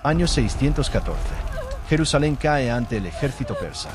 Año 614. Jerusalén cae ante el ejército persa.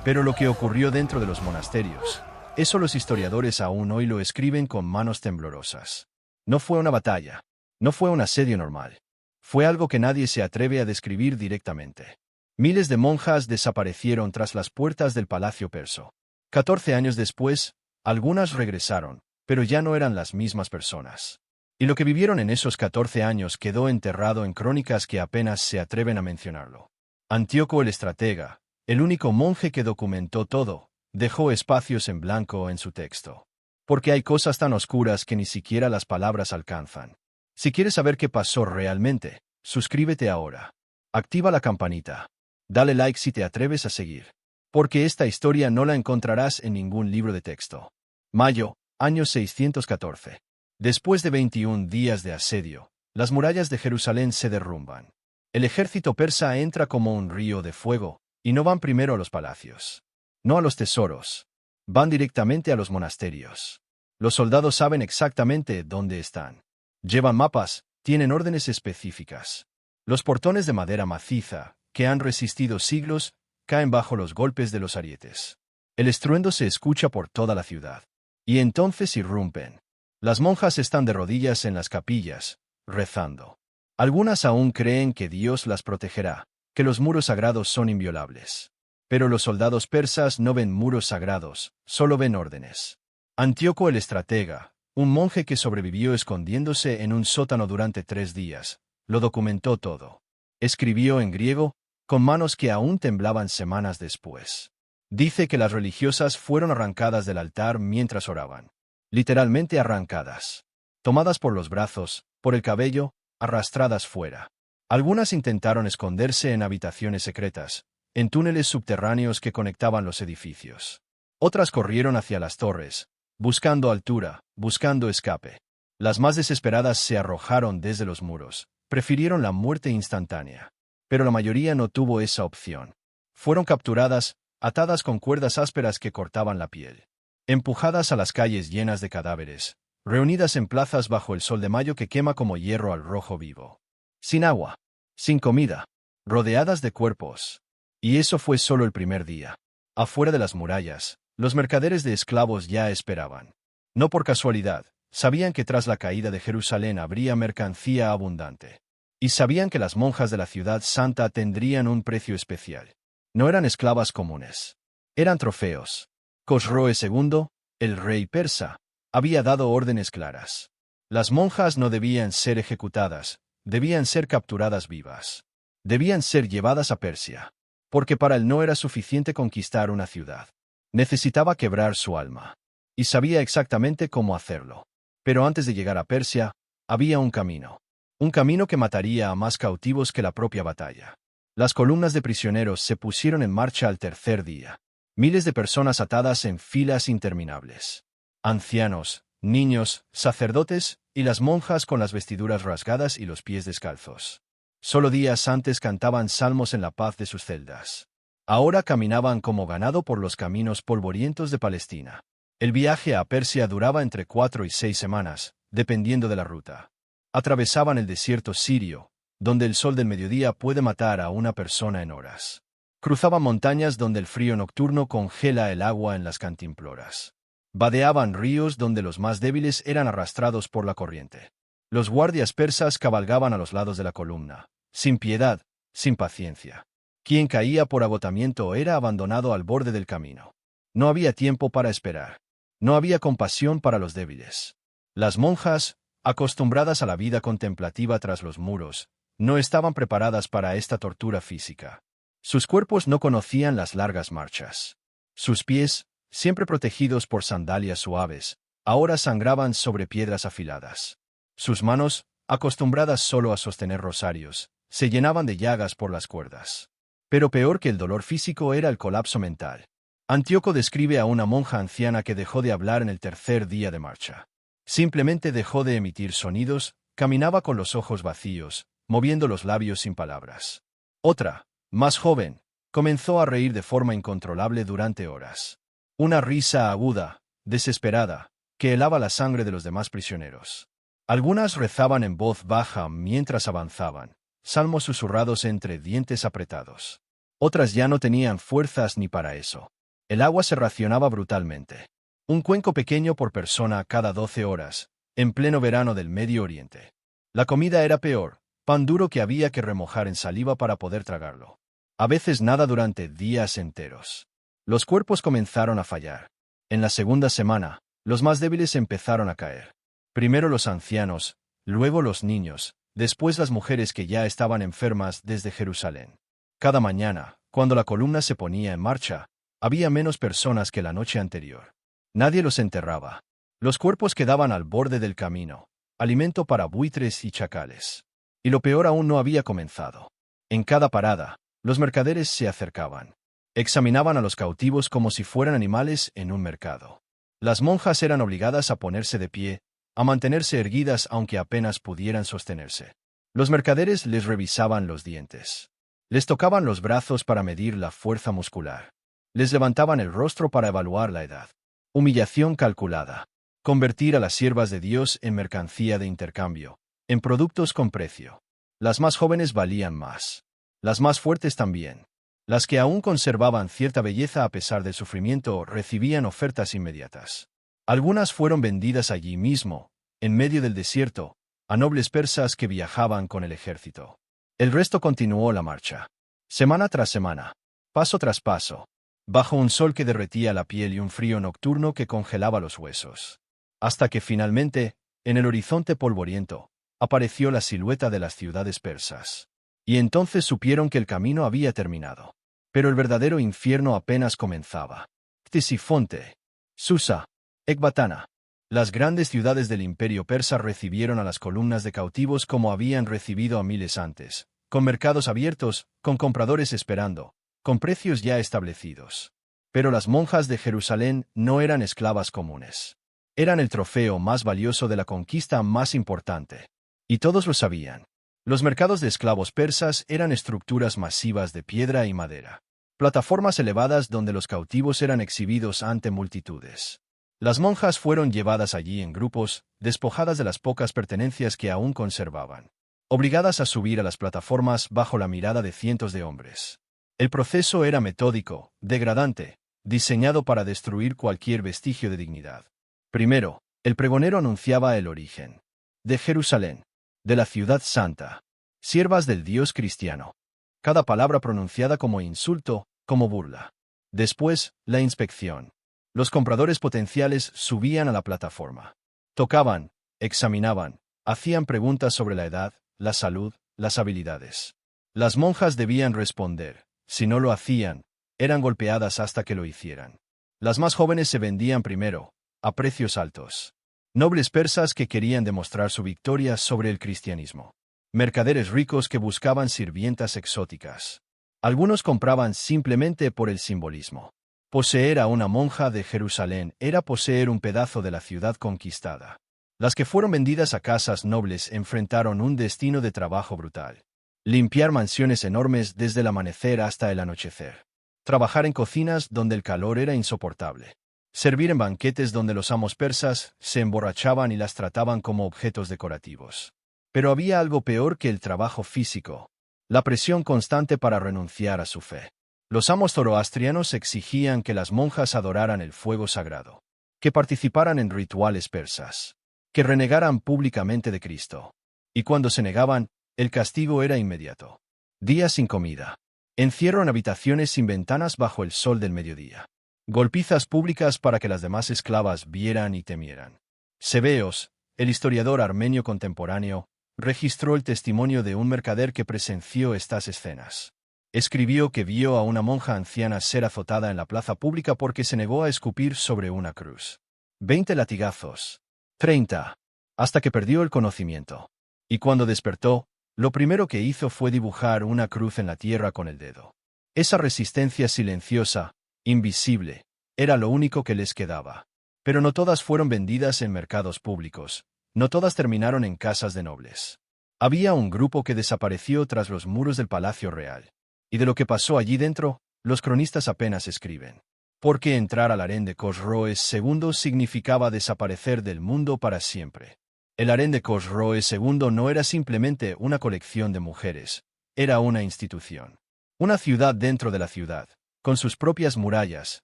Pero lo que ocurrió dentro de los monasterios, eso los historiadores aún hoy lo escriben con manos temblorosas. No fue una batalla. No fue un asedio normal. Fue algo que nadie se atreve a describir directamente. Miles de monjas desaparecieron tras las puertas del palacio perso. 14 años después, algunas regresaron, pero ya no eran las mismas personas. Y lo que vivieron en esos 14 años quedó enterrado en crónicas que apenas se atreven a mencionarlo. Antíoco el estratega, el único monje que documentó todo, dejó espacios en blanco en su texto. Porque hay cosas tan oscuras que ni siquiera las palabras alcanzan. Si quieres saber qué pasó realmente, suscríbete ahora. Activa la campanita. Dale like si te atreves a seguir. Porque esta historia no la encontrarás en ningún libro de texto. Mayo, año 614. Después de 21 días de asedio, las murallas de Jerusalén se derrumban. El ejército persa entra como un río de fuego, y no van primero a los palacios. No a los tesoros. Van directamente a los monasterios. Los soldados saben exactamente dónde están. Llevan mapas, tienen órdenes específicas. Los portones de madera maciza, que han resistido siglos, caen bajo los golpes de los arietes. El estruendo se escucha por toda la ciudad. Y entonces irrumpen. Las monjas están de rodillas en las capillas, rezando. Algunas aún creen que Dios las protegerá, que los muros sagrados son inviolables. Pero los soldados persas no ven muros sagrados, solo ven órdenes. Antíoco el estratega, un monje que sobrevivió escondiéndose en un sótano durante 3 días, lo documentó todo. Escribió en griego, con manos que aún temblaban semanas después. Dice que las religiosas fueron arrancadas del altar mientras oraban. Literalmente arrancadas. Tomadas por los brazos, por el cabello, arrastradas fuera. Algunas intentaron esconderse en habitaciones secretas, en túneles subterráneos que conectaban los edificios. Otras corrieron hacia las torres, buscando altura, buscando escape. Las más desesperadas se arrojaron desde los muros, prefirieron la muerte instantánea. Pero la mayoría no tuvo esa opción. Fueron capturadas, atadas con cuerdas ásperas que cortaban la piel. Empujadas a las calles llenas de cadáveres, reunidas en plazas bajo el sol de mayo que quema como hierro al rojo vivo. Sin agua, sin comida, rodeadas de cuerpos. Y eso fue solo el primer día. Afuera de las murallas, los mercaderes de esclavos ya esperaban. No por casualidad, sabían que tras la caída de Jerusalén habría mercancía abundante. Y sabían que las monjas de la ciudad santa tendrían un precio especial. No eran esclavas comunes. Eran trofeos. Cosroe II, el rey persa, había dado órdenes claras. Las monjas no debían ser ejecutadas, debían ser capturadas vivas. Debían ser llevadas a Persia. Porque para él no era suficiente conquistar una ciudad. Necesitaba quebrar su alma. Y sabía exactamente cómo hacerlo. Pero antes de llegar a Persia, había un camino. Un camino que mataría a más cautivos que la propia batalla. Las columnas de prisioneros se pusieron en marcha al tercer día. Miles de personas atadas en filas interminables. Ancianos, niños, sacerdotes y las monjas con las vestiduras rasgadas y los pies descalzos. Solo días antes cantaban salmos en la paz de sus celdas. Ahora caminaban como ganado por los caminos polvorientos de Palestina. El viaje a Persia duraba entre 4 y 6 semanas, dependiendo de la ruta. Atravesaban el desierto sirio, donde el sol del mediodía puede matar a una persona en horas. Cruzaban montañas donde el frío nocturno congela el agua en las cantimploras. Vadeaban ríos donde los más débiles eran arrastrados por la corriente. Los guardias persas cabalgaban a los lados de la columna, sin piedad, sin paciencia. Quien caía por agotamiento era abandonado al borde del camino. No había tiempo para esperar. No había compasión para los débiles. Las monjas, acostumbradas a la vida contemplativa tras los muros, no estaban preparadas para esta tortura física. Sus cuerpos no conocían las largas marchas. Sus pies, siempre protegidos por sandalias suaves, ahora sangraban sobre piedras afiladas. Sus manos, acostumbradas solo a sostener rosarios, se llenaban de llagas por las cuerdas. Pero peor que el dolor físico era el colapso mental. Antíoco describe a una monja anciana que dejó de hablar en el tercer día de marcha. Simplemente dejó de emitir sonidos, caminaba con los ojos vacíos, moviendo los labios sin palabras. Otra, más joven, comenzó a reír de forma incontrolable durante horas. Una risa aguda, desesperada, que helaba la sangre de los demás prisioneros. Algunas rezaban en voz baja mientras avanzaban, salmos susurrados entre dientes apretados. Otras ya no tenían fuerzas ni para eso. El agua se racionaba brutalmente. Un cuenco pequeño por persona cada 12 horas, en pleno verano del Medio Oriente. La comida era peor, pan duro que había que remojar en saliva para poder tragarlo. A veces nada durante días enteros. Los cuerpos comenzaron a fallar. En la segunda semana, los más débiles empezaron a caer. Primero los ancianos, luego los niños, después las mujeres que ya estaban enfermas desde Jerusalén. Cada mañana, cuando la columna se ponía en marcha, había menos personas que la noche anterior. Nadie los enterraba. Los cuerpos quedaban al borde del camino, alimento para buitres y chacales. Y lo peor aún no había comenzado. En cada parada, los mercaderes se acercaban. Examinaban a los cautivos como si fueran animales en un mercado. Las monjas eran obligadas a ponerse de pie, a mantenerse erguidas aunque apenas pudieran sostenerse. Los mercaderes les revisaban los dientes. Les tocaban los brazos para medir la fuerza muscular. Les levantaban el rostro para evaluar la edad. Humillación calculada. Convertir a las siervas de Dios en mercancía de intercambio, en productos con precio. Las más jóvenes valían más. Las más fuertes también. Las que aún conservaban cierta belleza a pesar del sufrimiento recibían ofertas inmediatas. Algunas fueron vendidas allí mismo, en medio del desierto, a nobles persas que viajaban con el ejército. El resto continuó la marcha. Semana tras semana. Paso tras paso. Bajo un sol que derretía la piel y un frío nocturno que congelaba los huesos. Hasta que finalmente, en el horizonte polvoriento, apareció la silueta de las ciudades persas. Y entonces supieron que el camino había terminado. Pero el verdadero infierno apenas comenzaba. Ctesifonte, Susa, Ecbatana. Las grandes ciudades del imperio persa recibieron a las columnas de cautivos como habían recibido a miles antes, con mercados abiertos, con compradores esperando, con precios ya establecidos. Pero las monjas de Jerusalén no eran esclavas comunes. Eran el trofeo más valioso de la conquista más importante. Y todos lo sabían. Los mercados de esclavos persas eran estructuras masivas de piedra y madera. Plataformas elevadas donde los cautivos eran exhibidos ante multitudes. Las monjas fueron llevadas allí en grupos, despojadas de las pocas pertenencias que aún conservaban. Obligadas a subir a las plataformas bajo la mirada de cientos de hombres. El proceso era metódico, degradante, diseñado para destruir cualquier vestigio de dignidad. Primero, el pregonero anunciaba el origen. De Jerusalén. De la ciudad santa. Siervas del Dios cristiano. Cada palabra pronunciada como insulto, como burla. Después, la inspección. Los compradores potenciales subían a la plataforma. Tocaban, examinaban, hacían preguntas sobre la edad, la salud, las habilidades. Las monjas debían responder. Si no lo hacían, eran golpeadas hasta que lo hicieran. Las más jóvenes se vendían primero, a precios altos. Nobles persas que querían demostrar su victoria sobre el cristianismo. Mercaderes ricos que buscaban sirvientas exóticas. Algunos compraban simplemente por el simbolismo. Poseer a una monja de Jerusalén era poseer un pedazo de la ciudad conquistada. Las que fueron vendidas a casas nobles enfrentaron un destino de trabajo brutal. Limpiar mansiones enormes desde el amanecer hasta el anochecer. Trabajar en cocinas donde el calor era insoportable. Servir en banquetes donde los amos persas se emborrachaban y las trataban como objetos decorativos. Pero había algo peor que el trabajo físico. La presión constante para renunciar a su fe. Los amos zoroastrianos exigían que las monjas adoraran el fuego sagrado. Que participaran en rituales persas. Que renegaran públicamente de Cristo. Y cuando se negaban, el castigo era inmediato. Días sin comida. Encierro en habitaciones sin ventanas bajo el sol del mediodía. Golpizas públicas para que las demás esclavas vieran y temieran. Sebeos, el historiador armenio contemporáneo, registró el testimonio de un mercader que presenció estas escenas. Escribió que vio a una monja anciana ser azotada en la plaza pública porque se negó a escupir sobre una cruz. 20 latigazos. 30. Hasta que perdió el conocimiento. Y cuando despertó, lo primero que hizo fue dibujar una cruz en la tierra con el dedo. Esa resistencia silenciosa, invisible, era lo único que les quedaba. Pero no todas fueron vendidas en mercados públicos, no todas terminaron en casas de nobles. Había un grupo que desapareció tras los muros del Palacio Real. Y de lo que pasó allí dentro, los cronistas apenas escriben. Porque entrar al harén de Cosroes II significaba desaparecer del mundo para siempre. El harén de Khosroes II no era simplemente una colección de mujeres, era una institución. Una ciudad dentro de la ciudad, con sus propias murallas,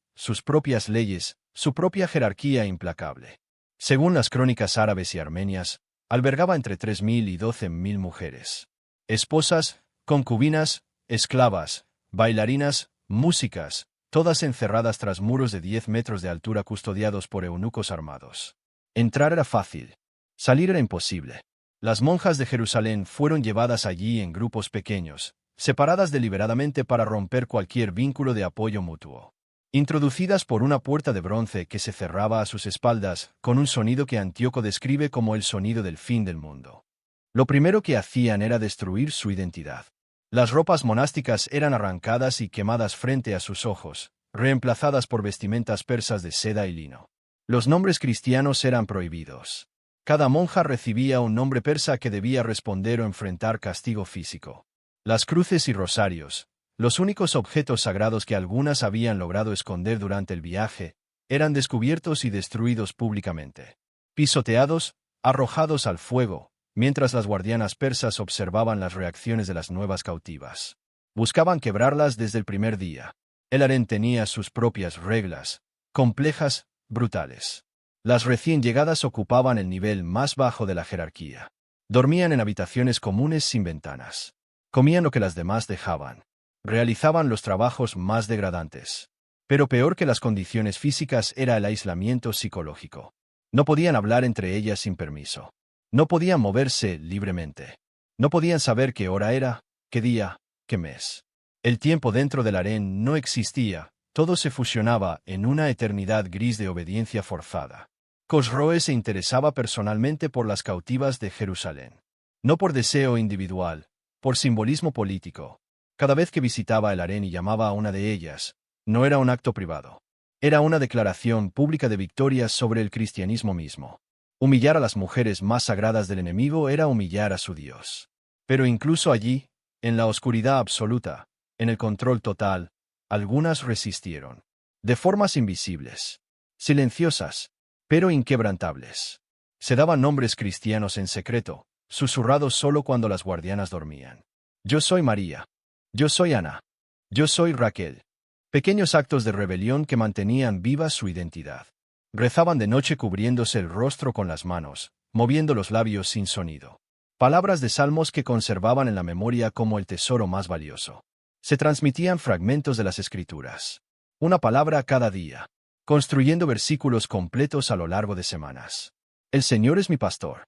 sus propias leyes, su propia jerarquía implacable. Según las crónicas árabes y armenias, albergaba entre 3.000 y 12.000 mujeres. Esposas, concubinas, esclavas, bailarinas, músicas, todas encerradas tras muros de 10 metros de altura custodiados por eunucos armados. Entrar era fácil. Salir era imposible. Las monjas de Jerusalén fueron llevadas allí en grupos pequeños, separadas deliberadamente para romper cualquier vínculo de apoyo mutuo. Introducidas por una puerta de bronce que se cerraba a sus espaldas, con un sonido que Antíoco describe como el sonido del fin del mundo. Lo primero que hacían era destruir su identidad. Las ropas monásticas eran arrancadas y quemadas frente a sus ojos, reemplazadas por vestimentas persas de seda y lino. Los nombres cristianos eran prohibidos. Cada monja recibía un nombre persa que debía responder o enfrentar castigo físico. Las cruces y rosarios, los únicos objetos sagrados que algunas habían logrado esconder durante el viaje, eran descubiertos y destruidos públicamente. Pisoteados, arrojados al fuego, mientras las guardianas persas observaban las reacciones de las nuevas cautivas. Buscaban quebrarlas desde el primer día. El harén tenía sus propias reglas, complejas, brutales. Las recién llegadas ocupaban el nivel más bajo de la jerarquía. Dormían en habitaciones comunes sin ventanas. Comían lo que las demás dejaban. Realizaban los trabajos más degradantes. Pero peor que las condiciones físicas era el aislamiento psicológico. No podían hablar entre ellas sin permiso. No podían moverse libremente. No podían saber qué hora era, qué día, qué mes. El tiempo dentro del harén no existía, todo se fusionaba en una eternidad gris de obediencia forzada. Khosroes se interesaba personalmente por las cautivas de Jerusalén. No por deseo individual, por simbolismo político. Cada vez que visitaba el harén y llamaba a una de ellas, no era un acto privado. Era una declaración pública de victoria sobre el cristianismo mismo. Humillar a las mujeres más sagradas del enemigo era humillar a su Dios. Pero incluso allí, en la oscuridad absoluta, en el control total, algunas resistieron. De formas invisibles. Silenciosas, pero inquebrantables. Se daban nombres cristianos en secreto, susurrados solo cuando las guardianas dormían. Yo soy María. Yo soy Ana. Yo soy Raquel. Pequeños actos de rebelión que mantenían viva su identidad. Rezaban de noche cubriéndose el rostro con las manos, moviendo los labios sin sonido. Palabras de salmos que conservaban en la memoria como el tesoro más valioso. Se transmitían fragmentos de las Escrituras. Una palabra cada día. Construyendo versículos completos a lo largo de semanas. El Señor es mi pastor.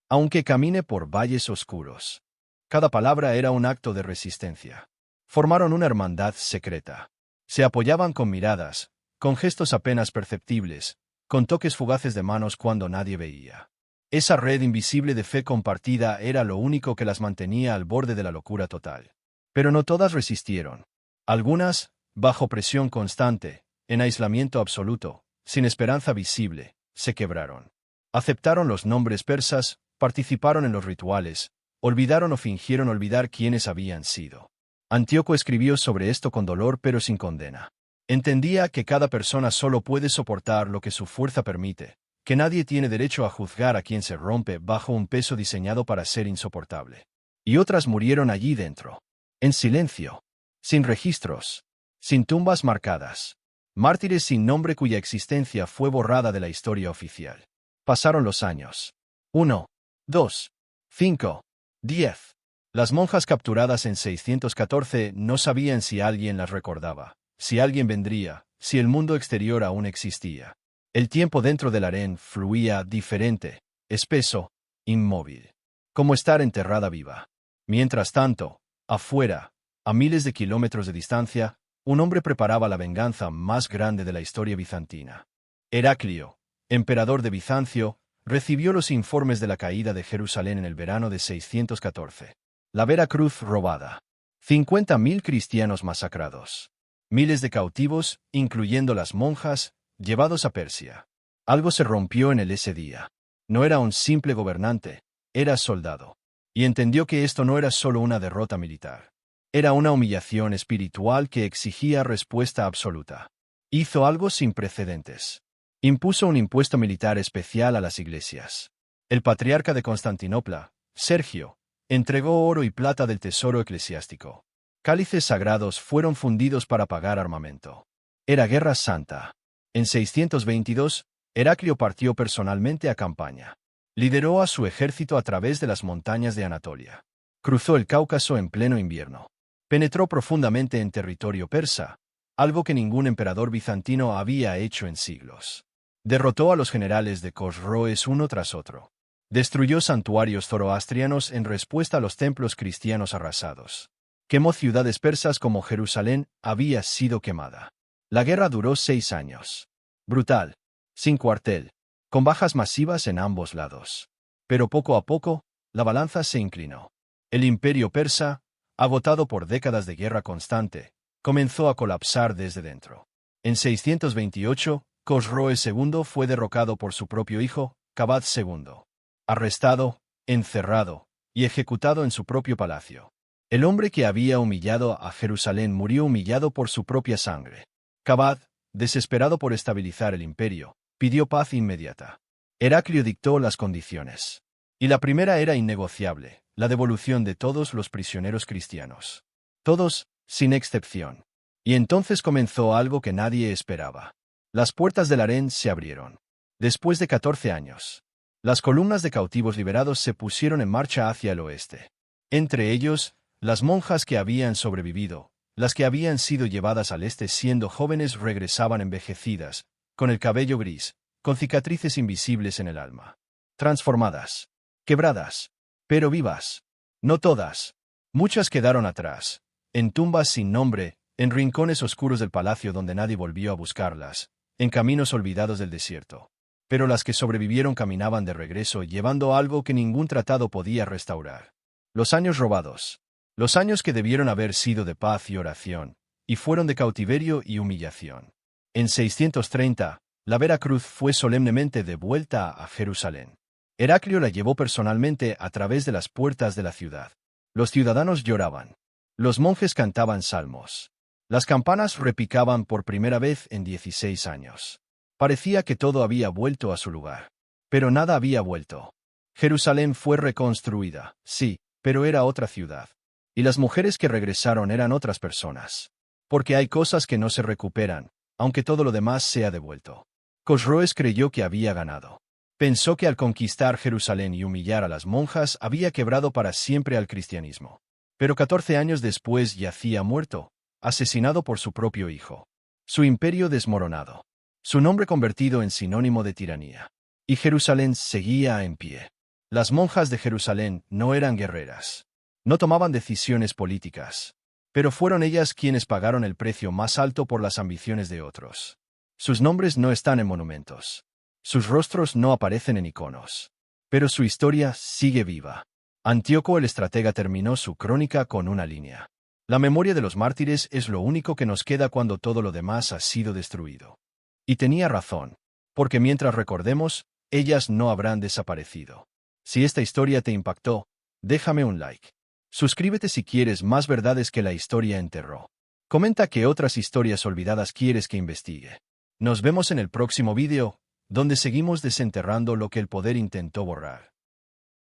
Aunque camine por valles oscuros. Cada palabra era un acto de resistencia. Formaron una hermandad secreta. Se apoyaban con miradas, con gestos apenas perceptibles, con toques fugaces de manos cuando nadie veía. Esa red invisible de fe compartida era lo único que las mantenía al borde de la locura total. Pero no todas resistieron. Algunas, bajo presión constante, en aislamiento absoluto, sin esperanza visible, se quebraron. Aceptaron los nombres persas, participaron en los rituales, olvidaron o fingieron olvidar quiénes habían sido. Antíoco escribió sobre esto con dolor pero sin condena. Entendía que cada persona solo puede soportar lo que su fuerza permite, que nadie tiene derecho a juzgar a quien se rompe bajo un peso diseñado para ser insoportable. Y otras murieron allí dentro. En silencio. Sin registros. Sin tumbas marcadas. Mártires sin nombre cuya existencia fue borrada de la historia oficial. Pasaron los años. 1, 2, 5, 10. Las monjas capturadas en 614 no sabían si alguien las recordaba, si alguien vendría, si el mundo exterior aún existía. El tiempo dentro del harén fluía diferente, espeso, inmóvil. Como estar enterrada viva. Mientras tanto, afuera, a miles de kilómetros de distancia, un hombre preparaba la venganza más grande de la historia bizantina. Heraclio, emperador de Bizancio, recibió los informes de la caída de Jerusalén en el verano de 614. La Vera Cruz robada. 50.000 cristianos masacrados. Miles de cautivos, incluyendo las monjas, llevados a Persia. Algo se rompió en él ese día. No era un simple gobernante, era soldado. Y entendió que esto no era solo una derrota militar. Era una humillación espiritual que exigía respuesta absoluta. Hizo algo sin precedentes. Impuso un impuesto militar especial a las iglesias. El patriarca de Constantinopla, Sergio, entregó oro y plata del tesoro eclesiástico. Cálices sagrados fueron fundidos para pagar armamento. Era guerra santa. En 622, Heraclio partió personalmente a campaña. Lideró a su ejército a través de las montañas de Anatolia. Cruzó el Cáucaso en pleno invierno. Penetró profundamente en territorio persa, algo que ningún emperador bizantino había hecho en siglos. Derrotó a los generales de Cosroes uno tras otro. Destruyó santuarios zoroastrianos en respuesta a los templos cristianos arrasados. Quemó ciudades persas como Jerusalén había sido quemada. La guerra duró 6 años. Brutal, sin cuartel, con bajas masivas en ambos lados. Pero poco a poco, la balanza se inclinó. El imperio persa, agotado por décadas de guerra constante, comenzó a colapsar desde dentro. En 628, Cosroes II fue derrocado por su propio hijo, Kabad II. Arrestado, encerrado y ejecutado en su propio palacio. El hombre que había humillado a Jerusalén murió humillado por su propia sangre. Kabad, desesperado por estabilizar el imperio, pidió paz inmediata. Heraclio dictó las condiciones. Y la primera era innegociable, la devolución de todos los prisioneros cristianos. Todos, sin excepción. Y entonces comenzó algo que nadie esperaba. Las puertas del harén se abrieron. Después de 14 años. Las columnas de cautivos liberados se pusieron en marcha hacia el oeste. Entre ellos, las monjas que habían sobrevivido, las que habían sido llevadas al este siendo jóvenes regresaban envejecidas, con el cabello gris, con cicatrices invisibles en el alma. Transformadas. Quebradas. Pero vivas. No todas. Muchas quedaron atrás, en tumbas sin nombre, en rincones oscuros del palacio donde nadie volvió a buscarlas, en caminos olvidados del desierto. Pero las que sobrevivieron caminaban de regreso llevando algo que ningún tratado podía restaurar. Los años robados. Los años que debieron haber sido de paz y oración, y fueron de cautiverio y humillación. En 630, la Vera Cruz fue solemnemente devuelta a Jerusalén. Heraclio la llevó personalmente a través de las puertas de la ciudad. Los ciudadanos lloraban. Los monjes cantaban salmos. Las campanas repicaban por primera vez en 16 años. Parecía que todo había vuelto a su lugar. Pero nada había vuelto. Jerusalén fue reconstruida, sí, pero era otra ciudad. Y las mujeres que regresaron eran otras personas. Porque hay cosas que no se recuperan, aunque todo lo demás sea devuelto. Cosroes creyó que había ganado. Pensó que al conquistar Jerusalén y humillar a las monjas había quebrado para siempre al cristianismo. Pero 14 años después yacía muerto, asesinado por su propio hijo. Su imperio desmoronado. Su nombre convertido en sinónimo de tiranía. Y Jerusalén seguía en pie. Las monjas de Jerusalén no eran guerreras. No tomaban decisiones políticas. Pero fueron ellas quienes pagaron el precio más alto por las ambiciones de otros. Sus nombres no están en monumentos. Sus rostros no aparecen en iconos. Pero su historia sigue viva. Antíoco el estratega terminó su crónica con una línea. La memoria de los mártires es lo único que nos queda cuando todo lo demás ha sido destruido. Y tenía razón, porque mientras recordemos, ellas no habrán desaparecido. Si esta historia te impactó, déjame un like. Suscríbete si quieres más verdades que la historia enterró. Comenta qué otras historias olvidadas quieres que investigue. Nos vemos en el próximo vídeo, donde seguimos desenterrando lo que el poder intentó borrar.